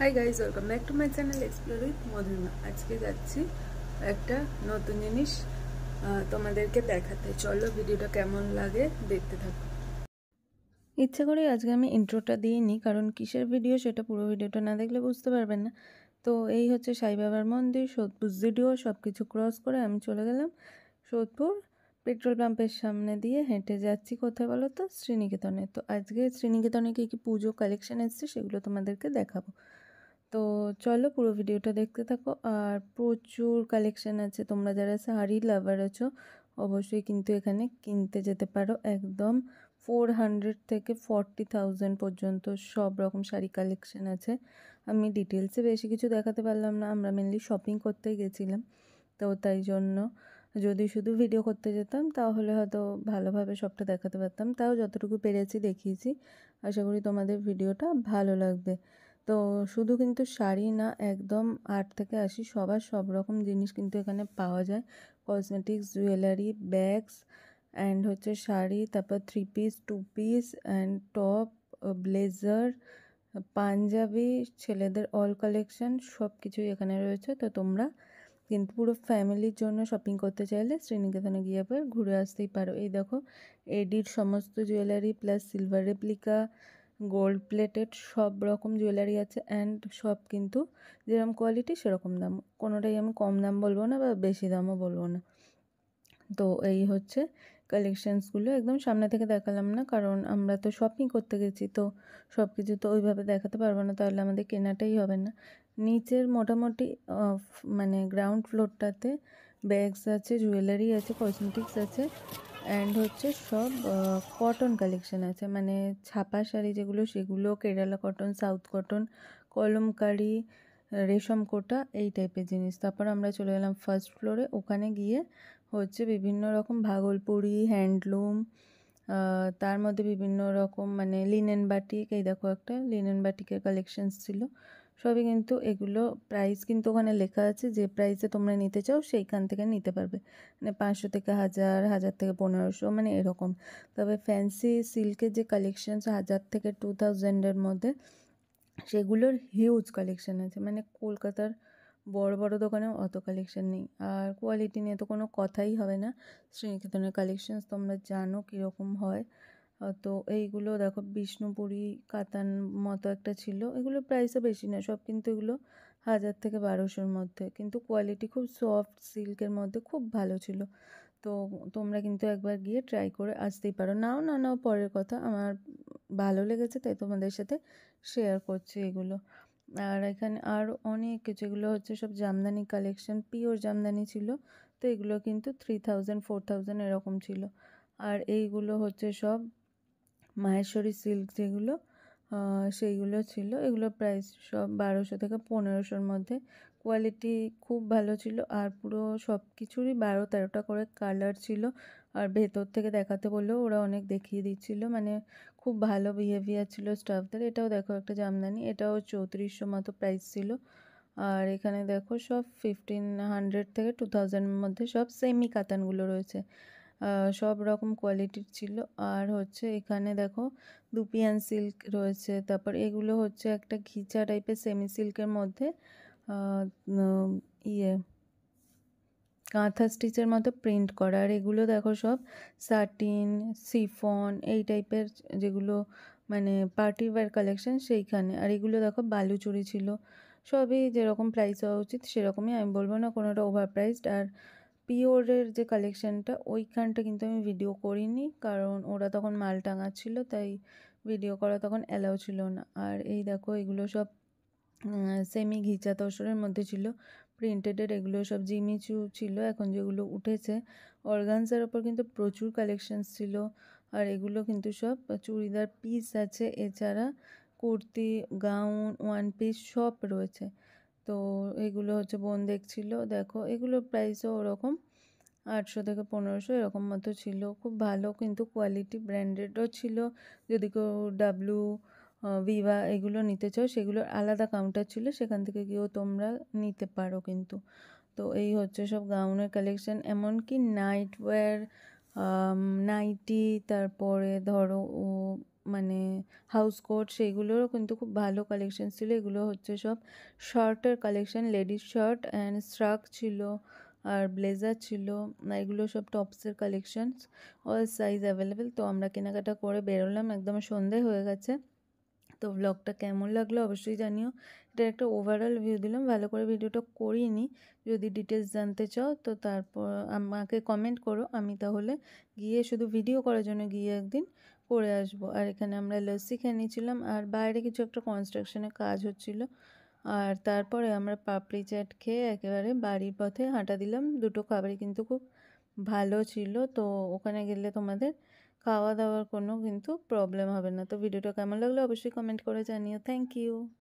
Hi guys, welcome back to my channel explore with Madhurima. আজকে যাচ্ছি একটা নতুন জিনিস তোমাদেরকে দেখাতে। চলো ভিডিওটা কেমন লাগে দেখতে থাকো। ইচ্ছে করে আজকে আমি ইন্ট্রোটা দিইনি, কারণ কিসের ভিডিও সেটা পুরো ভিডিওটা না দেখলে বুঝতে পারবেন না। তো এই হচ্ছে সাই বাবার মন্দির, সোদপুর জিডিও, সব কিছু ক্রস করে আমি চলে গেলাম সোদপুর পেট্রোল পাম্পের সামনে দিয়ে। হেঁটে যাচ্ছি কোথায় বলো তো? শ্রীনিকেতনে। তো আজকে শ্রীনিকেতনে কী কী পুজো কালেকশন এসছে সেগুলো তোমাদেরকে দেখাবো। তো চলো পুরো ভিডিওটা দেখতে থাকো। আর প্রচুর কালেকশন আছে, তোমরা যারা শাড়ি লাভার আছো অবশ্যই কিন্তু এখানে কিনতে যেতে পারো। একদম 400 থেকে 40,000 পর্যন্ত সব রকম শাড়ি কালেকশন আছে। আমি ডিটেলসে বেশি কিছু দেখাতে পারলাম না, আমরা মেনলি শপিং করতে গেছিলাম। তো তাই জন্য যদি শুধু ভিডিও করতে যেতাম তাহলে হয়তো ভালোভাবে সবটা দেখাতে পারতাম। তাও যতটুকু পেরেছি দেখিয়েছি। আশা করি তোমাদের ভিডিওটা ভালো লাগবে। তো শুধু কিন্তু শাড়ি না, একদম 8 থেকে 80 সবার সব রকম জিনিস কিন্তু এখানে পাওয়া যায়। কসমেটিক্স, জুয়েলারি, ব্যাগস অ্যান্ড হচ্ছে শাড়ি, তারপর 3 piece, 2 piece and top, blazer, Punjabi, ছেলেদের অল কালেকশন সব কিছুই এখানে রয়েছে। তো তোমরা কিন্তু পুরো ফ্যামিলির জন্য শপিং করতে চাইলে শ্রীনিকেতনে গিয়ে পর ঘুরে আসতেই পারো। এই দেখো এডির সমস্ত jewellery plus silver replica, gold plated সব রকম জুয়েলারি আছে। অ্যান্ড সব কিন্তু যেরকম কোয়ালিটি সেরকম দাম, কোনোটাই আমি কম দাম বলবো না বা বেশি দামও বলবো না। তো এই হচ্ছে কালেকশানসগুলো, একদম সামনে থেকে দেখালাম না কারণ আমরা তো শপিং করতে গেছি, তো সব কিছু তো ওইভাবে দেখাতে পারবো না, তাহলে আমাদের কেনাটাই হবে না। নিচের মোটামুটি মানে গ্রাউন্ড ফ্লোরটাতে ব্যাগস আছে, জুয়েলারি আছে, কসমেটিক্স আছে অ্যান্ড হচ্ছে সব কটন কালেকশান আছে, মানে ছাপা শাড়ি যেগুলো সেগুলো, Kerala cotton, south cotton, kalamkari, রেশম কোটা, এই টাইপের জিনিস। তারপর আমরা চলে গেলাম ফার্স্ট ফ্লোরে। ওখানে গিয়ে হচ্ছে বিভিন্ন রকম ভাগলপুরি, হ্যান্ডলুম, তার মধ্যে বিভিন্ন রকম মানে লিনেন বাটিক, এই দেখো একটা লিনেন বাটিকের কালেকশানস ছিল সবই। কিন্তু এগুলো প্রাইস কিন্তু ওখানে লেখা আছে, যে প্রাইসে তোমরা নিতে চাও সেইখান থেকে নিতে পারবে, মানে 500 থেকে 1000, 1000 থেকে 1500, মানে এরকম। তবে ফ্যান্সি সিল্কের যে কালেকশানস 1000 থেকে 2000-এর মধ্যে, সেগুলোর হিউজ কালেকশান আছে, মানে কলকাতার বড় বড় দোকানেও অত কালেকশান নেই। আর কোয়ালিটি নিয়ে তো কোনো কথাই হবে না, শ্রীনিকেতনের কালেকশানস তোমরা জানো কীরকম হয়। তো এইগুলো দেখো বিষ্ণুপুরি কাতান মতো একটা ছিল, এগুলো প্রাইসও বেশি না সব, কিন্তু এগুলো 1000 থেকে 1200-র মধ্যে, কিন্তু কোয়ালিটি খুব সফট সিল্কের মধ্যে খুব ভালো ছিল। তো তোমরা কিন্তু একবার গিয়ে ট্রাই করে আসতেই পারো। নাও না নাও পরের কথা, আমার ভালো লেগেছে তাই তোমাদের সাথে শেয়ার করছি এগুলো। আর এখানে আরও অনেক কিছু, এগুলো হচ্ছে সব জামদানি কালেকশন, পিওর জামদানি ছিল। তো এগুলো কিন্তু 3000, 4000 এরকম ছিল। আর এইগুলো হচ্ছে সব মাহেশ্বরী সিল্ক যেগুলো, সেইগুলো ছিল। এগুলো প্রাইস সব 1200 থেকে 1500-র মধ্যে। কোয়ালিটি খুব ভালো ছিল, আর পুরো সব কিছুরই 12-13টা করে কালার ছিল। আর ভেতর থেকে দেখাতে বললেও ওরা অনেক দেখিয়ে দিচ্ছিলো, মানে খুব ভালো বিহেভিয়ার ছিল স্টাফদের। এটাও দেখো একটা জামদানি, এটাও 3400 মতো প্রাইস ছিল। আর এখানে দেখো সব 1500 থেকে 2000-এর মধ্যে সব সেমি কাতানগুলো রয়েছে, সব রকম কোয়ালিটির ছিল। আর হচ্ছে এখানে দেখো দুপিয়ান সিল্ক রয়েছে, তারপর এগুলো হচ্ছে একটা ঘিচা টাইপের সেমি সিল্কের মধ্যে ইয়ে কাঁথা স্টিচের মতো প্রিন্ট করা। আর এগুলো দেখো সব সাটিন, সিফন, এই টাইপের যেগুলো মানে পার্টি ওয়্যার কালেকশন সেইখানে। আর এগুলো দেখো বালুচুরি ছিল, সবই যেরকম প্রাইস হওয়া উচিত সেরকমই, আমি বলবো না কোনোটা ওভার প্রাইসড। আর পিওরের যে কালেকশানটা ওইখানটা কিন্তু আমি ভিডিও করিনি, কারণ ওরা তখন মাল টাঙাচ্ছিল, তাই ভিডিও করা তখন অ্যালাউ ছিল না। আর এই দেখো এগুলো সব সেমি ঘিচা তসরের মধ্যে ছিল, প্রিন্টেডের। এগুলো সব জিমিচু ছিল এখন যেগুলো উঠেছে। অর্গানজার ওপর কিন্তু প্রচুর কালেকশানস ছিল। আর এগুলো কিন্তু সব চুড়িদার পিস আছে, এছাড়া কুর্তি, গাউন, ওয়ান পিস সব রয়েছে। তো এগুলো হচ্ছে বোন দেখছিল, দেখো এগুলোর প্রাইসও ওরকম 800 থেকে 1500 এরকম মতো ছিল। খুব ভালো কিন্তু কোয়ালিটি, ব্র্যান্ডেডও ছিল। যদি কেউ ডাব্লু, ভিভা এগুলো নিতে চাও সেগুলোর আলাদা কাউন্টার ছিল, সেখান থেকে গিয়েও তোমরা নিতে পারো কিন্তু। তো এই হচ্ছে সব গাউনের কালেকশান, এমনকি নাইট ওয়্যার, নাইটি, তারপরে ধরো মানে হাউস কোট সেইগুলোরও কিন্তু খুব ভালো কালেকশন ছিল। এগুলো হচ্ছে সব শার্টের কালেকশন, লেডিস শার্ট অ্যান্ড শ্রাগ ছিল আর ব্লেজার ছিল, এগুলো সব টপসের কালেকশনস, অল সাইজ অ্যাভেলেবেল। তো আমরা কেনাকাটা করে বেরোলাম, একদম সন্ধে হয়ে গেছে। তো ব্লগটা কেমন লাগলো অবশ্যই জানিও। এটার একটা ওভারঅল ভিউ দিলাম, ভালো করে ভিডিওটা করিনি। যদি ডিটেলস জানতে চাও তো তারপর আমাকে কমেন্ট করো, আমি তাহলে গিয়ে শুধু ভিডিও করার জন্য গিয়ে একদিন করে আসবো। আর এখানে আমরা লস্যি খেয়ে নিয়েছিলাম, আর বাইরে কিছু একটা কনস্ট্রাকশনের কাজ হচ্ছিল। আর তারপরে আমরা পাপড়ি চাট খেয়ে একেবারে বাড়ির পথে হাঁটা দিলাম। দুটো খাবারই কিন্তু খুব ভালো ছিল। তো ওখানে গেলে তোমাদের খাওয়া দাওয়ার কোনো কিন্তু প্রবলেম হবে না। তো ভিডিওটা কেমন লাগলো অবশ্যই কমেন্ট করে জানিও। Thank you.